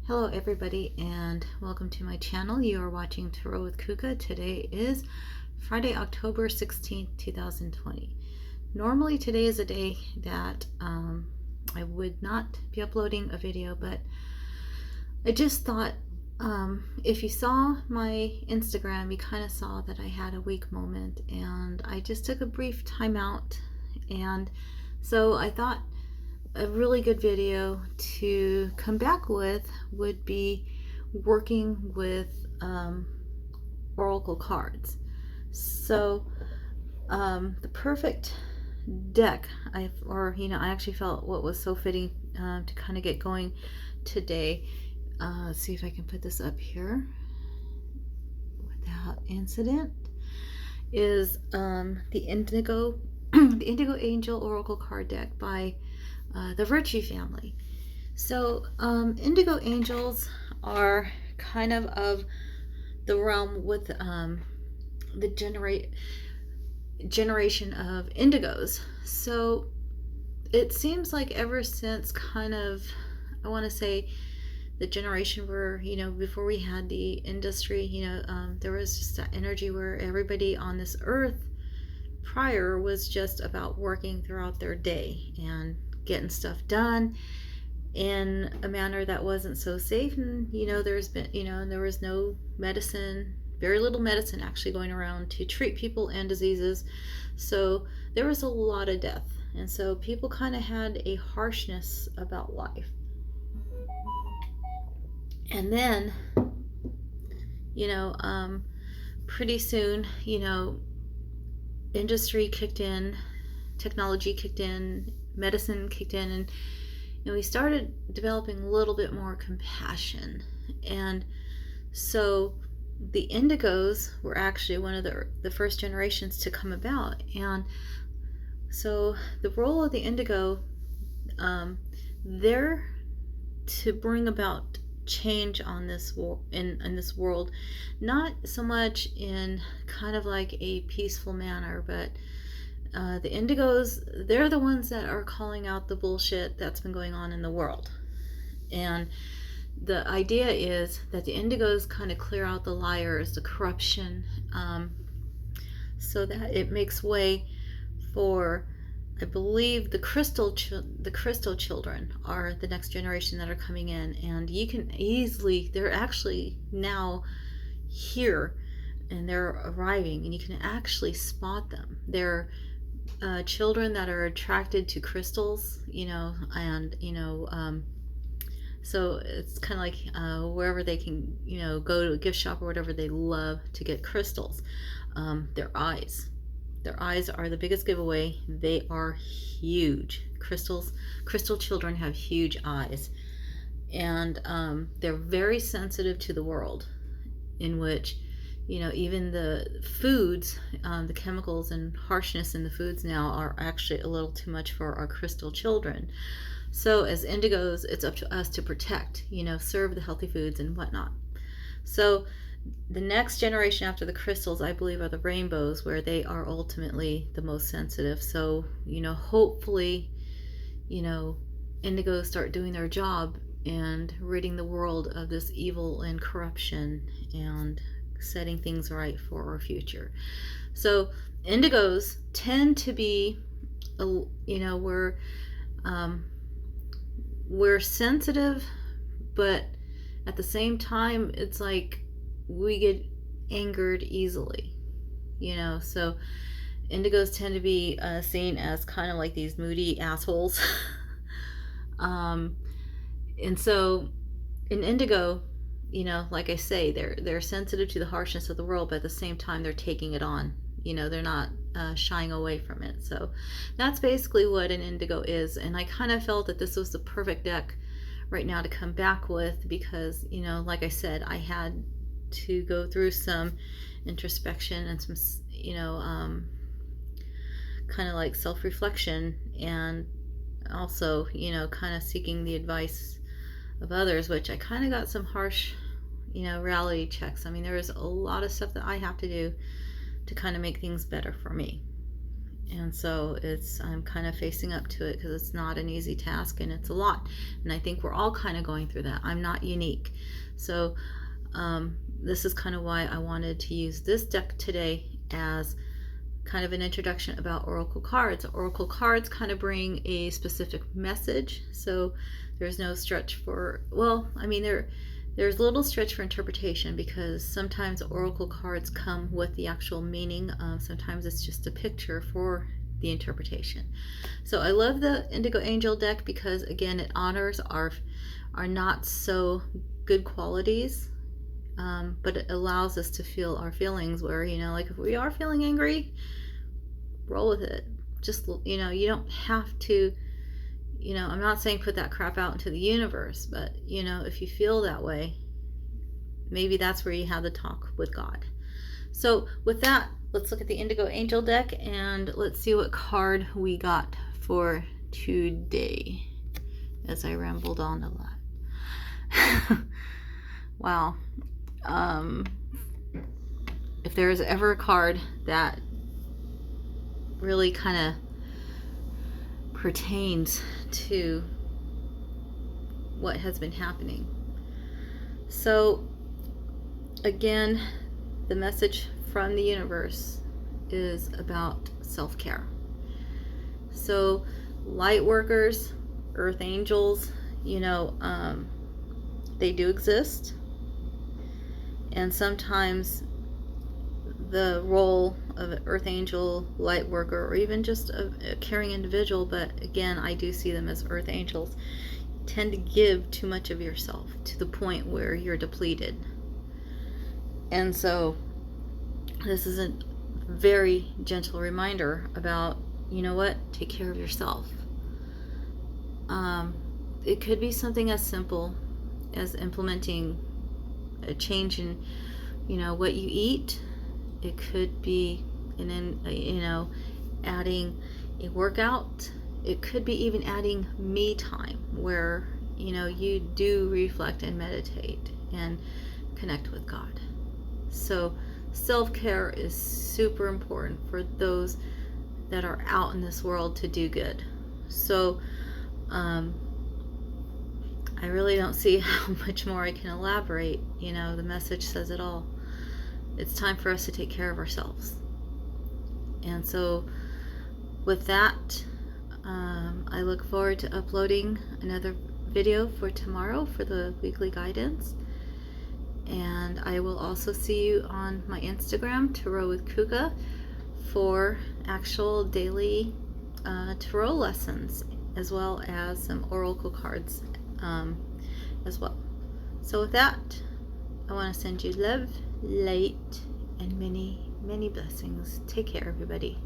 Hello everybody and welcome to my channel. You are watching Tarot with Kuka. Today is Friday, October 16th, 2020. Normally today is a day that I would not be uploading a video, but I just thought if you saw my Instagram, you kind of saw that I had a weak moment and I just took a brief time out, and so I thought a really good video to come back with would be working with oracle cards. So the perfect deck, I actually felt what was so fitting to kind of get going today. Let's see if I can put this up here without incident. Is the Indigo the Indigo Angel Oracle card deck by the Virtue family. So Indigo Angels are kind of the realm with the generation of Indigos. So it seems like ever since kind of, I want to say, the generation where, before we had the industry, there was just that energy where everybody on this earth prior was just about working throughout their day and getting stuff done in a manner that wasn't so safe. And there's been, there was no medicine, very little medicine actually going around to treat people and diseases, so there was a lot of death, and so people kind of had a harshness about life. And then pretty soon, industry kicked in, technology kicked in, medicine kicked in, and we started developing a little bit more compassion. And so the Indigos were actually one of the first generations to come about. And so the role of the Indigo, they're to bring about change on this in this world, not so much in kind of like a peaceful manner, but the Indigos, they're the ones that are calling out the bullshit that's been going on in the world. And the idea is that the Indigos kind of clear out the liars, the corruption, so that it makes way for, I believe, the crystal children are the next generation that are coming in. And you can easily, they're actually now here and they're arriving, and you can actually spot them. They're children that are attracted to crystals, so it's kind of like wherever they can, go to a gift shop or whatever, they love to get crystals. Their eyes are the biggest giveaway. They are huge. Crystal children have huge eyes, and they're very sensitive to the world, in which even the foods, the chemicals and harshness in the foods now are actually a little too much for our crystal children. So as Indigos, it's up to us to protect, serve the healthy foods and whatnot. So the next generation after the crystals, I believe, are the rainbows, where they are ultimately the most sensitive. So, hopefully, Indigos start doing their job and ridding the world of this evil and corruption and setting things right for our future. So Indigos tend to be, we're sensitive, but at the same time, it's like we get angered easily, so Indigos tend to be seen as kind of like these moody assholes. And so in Indigo, like I say, they're sensitive to the harshness of the world, but at the same time they're taking it on. They're not shying away from it. So that's basically what an Indigo is. And I kind of felt that this was the perfect deck right now to come back with, because like I said, I had to go through some introspection and some kind of like self-reflection, and also kind of seeking the advice of others, which I kind of got some harsh reality checks. I mean, there is a lot of stuff that I have to do to kind of make things better for me. And so I'm kind of facing up to it because it's not an easy task and it's a lot. And I think we're all kind of going through that. I'm not unique. So this is kind of why I wanted to use this deck today as kind of an introduction about oracle cards. Oracle cards kind of bring a specific message. So there's no stretch for, well, I mean, there's little stretch for interpretation because sometimes oracle cards come with the actual meaning. Sometimes it's just a picture for the interpretation. So I love the Indigo Angel deck because, again, it honors our not so good qualities, but it allows us to feel our feelings where, like if we are feeling angry, roll with it. Just, you don't have to, I'm not saying put that crap out into the universe, but, if you feel that way, maybe that's where you have the talk with God. So with that, let's look at the Indigo Angel deck and let's see what card we got for today, as I rambled on a lot. Wow. If there is ever a card that really kind of pertains to what has been happening. So again, the message from the universe is about self-care. So light workers, earth angels, they do exist. And sometimes the role of an earth angel, light worker, or even just a caring individual, but again, I do see them as earth angels, tend to give too much of yourself to the point where you're depleted. And so this is a very gentle reminder about, take care of yourself. It could be something as simple as implementing a change in, what you eat. It could be, adding a workout. It could be even adding me time where, you do reflect and meditate and connect with God. So self-care is super important for those that are out in this world to do good. So I really don't see how much more I can elaborate. The message says it all. It's time for us to take care of ourselves. And so with that, I look forward to uploading another video for tomorrow for the weekly guidance. And I will also see you on my Instagram, Tarot with Kuka, for actual daily tarot lessons, as well as some oracle cards as well. So with that, I want to send you love, light, and many, many blessings. Take care, everybody.